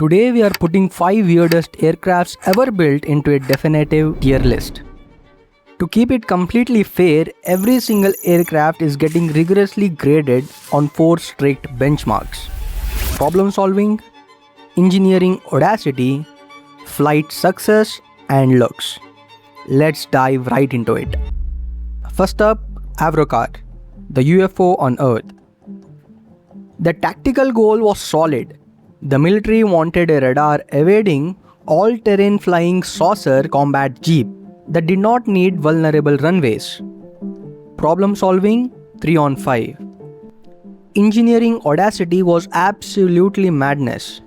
Today we are putting 5 weirdest aircrafts ever built into a definitive tier list. To keep it completely fair, every single aircraft is getting rigorously graded on 4 strict benchmarks: problem solving, engineering audacity, flight success, and looks. Let's dive right into it. First up, Avrocar, the UFO on Earth. The tactical goal was solid. The military wanted a radar evading, all-terrain flying saucer combat jeep that did not need vulnerable runways. Problem solving, 3 on 5. Engineering audacity was absolutely madness.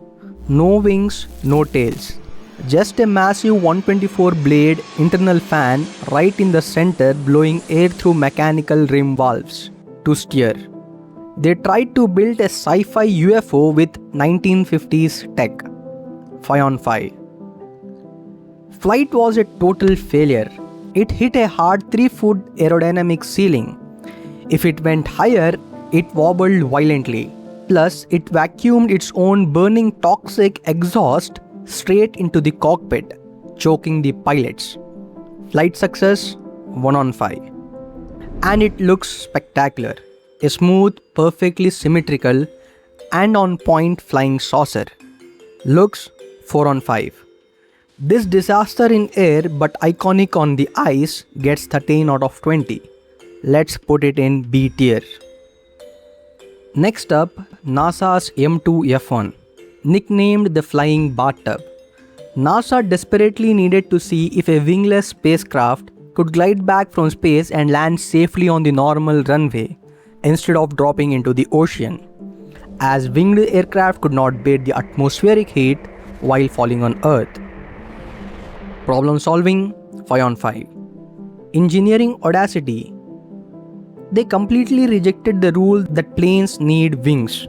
No wings, no tails. Just a massive 124 blade internal fan right in the center blowing air through mechanical rim valves to steer. They tried to build a sci-fi UFO with 1950s tech. 5 on 5. Flight was a total failure. It hit a hard 3-foot aerodynamic ceiling. If it went higher, it wobbled violently. Plus, it vacuumed its own burning toxic exhaust straight into the cockpit, choking the pilots. Flight success, 1 on 5. And it looks spectacular. A smooth, perfectly symmetrical and on point flying saucer. Looks, 4 on 5. This disaster in air but iconic on the ice gets 13 out of 20. Let's put it in B tier. Next up, NASA's M2F1, nicknamed the Flying Bathtub. NASA desperately needed to see if a wingless spacecraft could glide back from space and land safely on the normal runway instead of dropping into the ocean, as winged aircraft could not bear the atmospheric heat while falling on Earth. Problem solving, 5 on 5. Engineering audacity. They completely rejected the rule that planes need wings.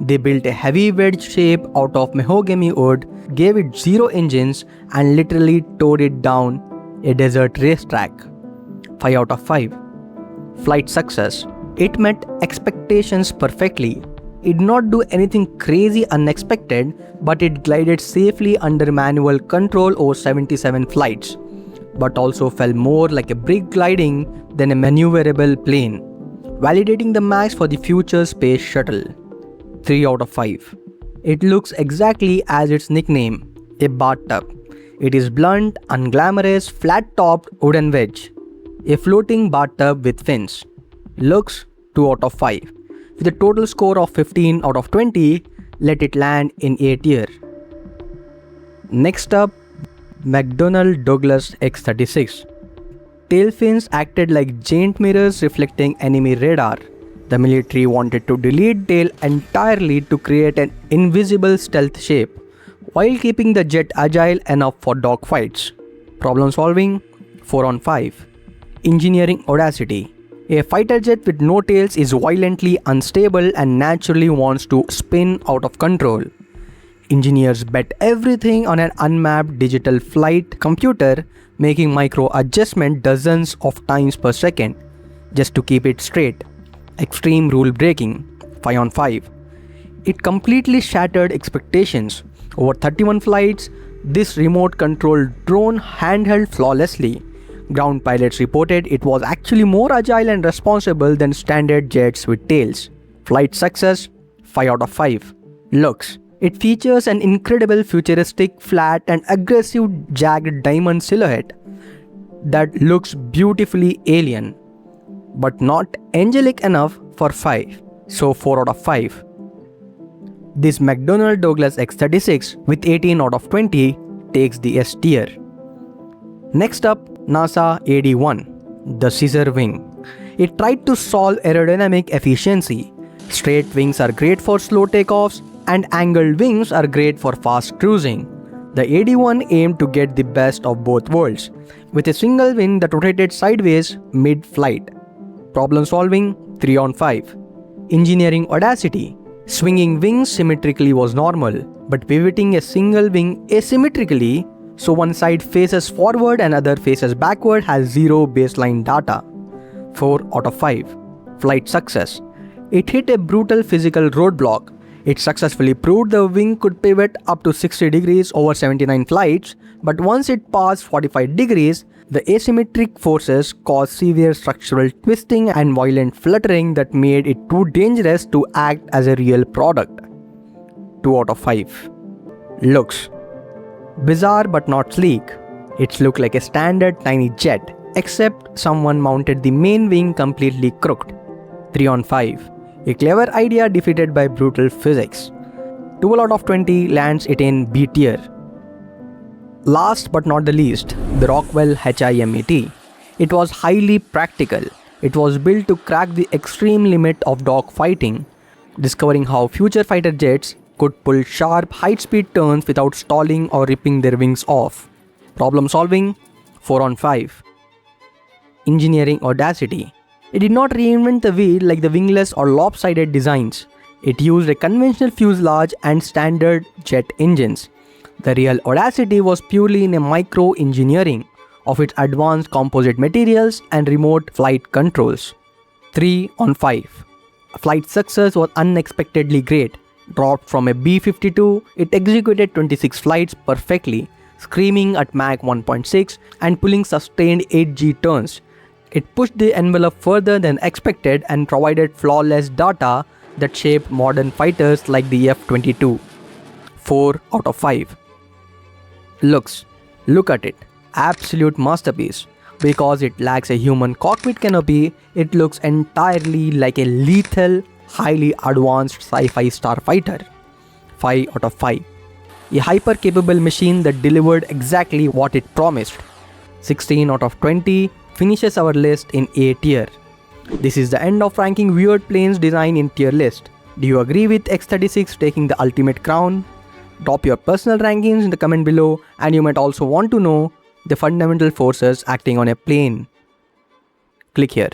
They built a heavy wedge shape out of mahogany wood, gave it 0 engines, and literally towed it down a desert racetrack. 5 out of 5. Flight success. It met expectations perfectly. It did not do anything crazy unexpected, but it glided safely under manual control over 77 flights, but also felt more like a brick gliding than a maneuverable plane, validating the max for the future space shuttle. 3 out of 5. It looks exactly as its nickname, a bathtub. It is blunt, unglamorous, flat-topped wooden wedge. A floating bathtub with fins. Looks, 2 out of 5. With a total score of 15 out of 20, let it land in A tier. Next up, McDonnell Douglas X-36. Tail fins acted like giant mirrors reflecting enemy radar. The military wanted to delete tail entirely to create an invisible stealth shape, while keeping the jet agile enough for dogfights. Problem solving, 4 on 5. Engineering audacity. A fighter jet with no tails is violently unstable and naturally wants to spin out of control. Engineers bet everything on an unmapped digital flight computer, making micro adjustment dozens of times per second just to keep it straight. Extreme rule breaking, 5 on 5. It completely shattered expectations. Over 31 flights, this remote controlled drone handheld flawlessly. Ground pilots reported it was actually more agile and responsible than standard jets with tails. Flight success, 5 out of 5. Looks. It features an incredible futuristic, flat and aggressive jagged diamond silhouette that looks beautifully alien, but not angelic enough for 5, so 4 out of 5. This McDonnell Douglas X-36 with 18 out of 20 takes the S tier. Next up, NASA AD-1, the scissor wing. It tried to solve aerodynamic efficiency. Straight wings are great for slow takeoffs and angled wings are great for fast cruising. The AD-1 aimed to get the best of both worlds, with a single wing that rotated sideways mid-flight. Problem solving, 3 on 5. Engineering audacity. Swinging wings symmetrically was normal, but pivoting a single wing asymmetrically, so one side faces forward and other faces backward, has 0 baseline data. 4 out of 5. Flight success. It hit a brutal physical roadblock. It successfully proved the wing could pivot up to 60 degrees over 79 flights, but once it passed 45 degrees, the asymmetric forces caused severe structural twisting and violent fluttering that made it too dangerous to act as a real product. 2 out of 5. Looks. Bizarre but not sleek. It looked like a standard tiny jet, except someone mounted the main wing completely crooked. 3 on 5. A clever idea defeated by brutal physics. 12 out of 20 lands it in B tier. Last but not the least, the Rockwell HIMET. It was highly practical. It was built to crack the extreme limit of dogfighting, discovering how future fighter jets could pull sharp high-speed turns without stalling or ripping their wings off. Problem solving, 4 on 5. Engineering audacity. It did not reinvent the wheel like the wingless or lopsided designs. It used a conventional fuselage and standard jet engines. The real audacity was purely in a micro-engineering of its advanced composite materials and remote flight controls. 3 on 5. Flight success was unexpectedly great. Dropped from a B-52, it executed 26 flights perfectly, screaming at Mach 1.6 and pulling sustained 8G turns. It pushed the envelope further than expected and provided flawless data that shaped modern fighters like the F-22. 4 out of 5. Looks. Look at it. Absolute masterpiece. Because it lacks a human cockpit canopy, it looks entirely like a lethal, highly advanced sci-fi starfighter. 5 out of 5. A hyper-capable machine that delivered exactly what it promised. 16 out of 20 finishes our list in A tier. This is the end of ranking weird planes design in tier list. Do you agree with X-36 taking the ultimate crown? Drop your personal rankings in the comment below, and you might also want to know the fundamental forces acting on a plane. Click here.